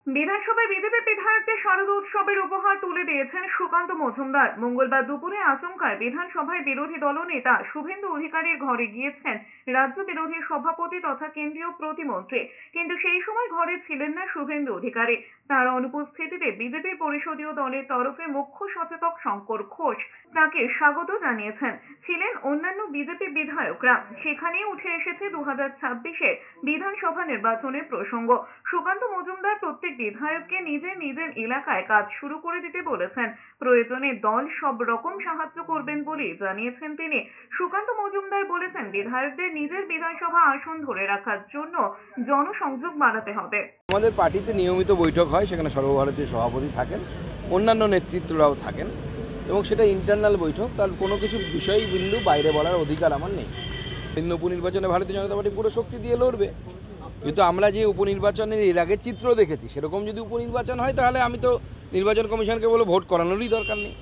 বিধানসভায় বিজেপি বিধায়কদের শারদ উৎসবের উপহার তুলে দিয়েছেন সুকান্ত মজুমদার। মঙ্গলবার দুপুরে আচমকায় বিধানসভায় বিরোধী দলনেতা শুভেন্দু অধিকারীর ঘরে গিয়েছেন রাজ্য বিরোধী সভাপতি তথা কেন্দ্রীয় প্রতিমন্ত্রী, কিন্তু সেই সময় ঘরে ছিলেন না শুভেন্দু অধিকারী। তার অনুপস্থিতিতে বিজেপির পরিষদীয় দলের তরফে মুখ্য সচেতক শঙ্কর ঘোষ তাকে স্বাগত জানিয়েছেন। ছিলেন অন্যান্য বিজেপি বিধায়করা। সেখানেই উঠে এসেছে 2026-এর বিধানসভা নির্বাচনের প্রসঙ্গ। সুকান্ত মজুমদার প্রত্যেক বিধায়ককে নিজের নিজের এলাকায় কাজ শুরু করে দিতে বলেছেন। প্রয়োজনে দল সব রকম সাহায্য করবেন বলে জানিয়েছেন তিনি। সুকান্ত মজুমদার বলেছেন, বিধায়কদের নিজের বিধানসভা আসন ধরে রাখার জন্য জনসংযোগ বাড়াতে হবে। আমাদের পার্টিতে নিয়মিত বৈঠক হয়, সেখানে সর্বভারতীয় সভাপতি থাকেন, অন্যান্য নেতৃত্বরাও থাকেন এবং সেটা ইন্টারনাল বৈঠক। তার কোনো কিছু বিষয়বিন্দু বাইরে বলার অধিকার আমার নেই। উপনির্বাচনে ভারতীয় জনতা পার্টি পুরো শক্তি দিয়ে লড়বে, কিন্তু আমরা যে উপনির্বাচনের এর আগের চিত্র দেখেছি সেরকম যদি উপনির্বাচন হয় তাহলে আমি তো নির্বাচন কমিশনকে বলে ভোট করানোরই দরকার নেই।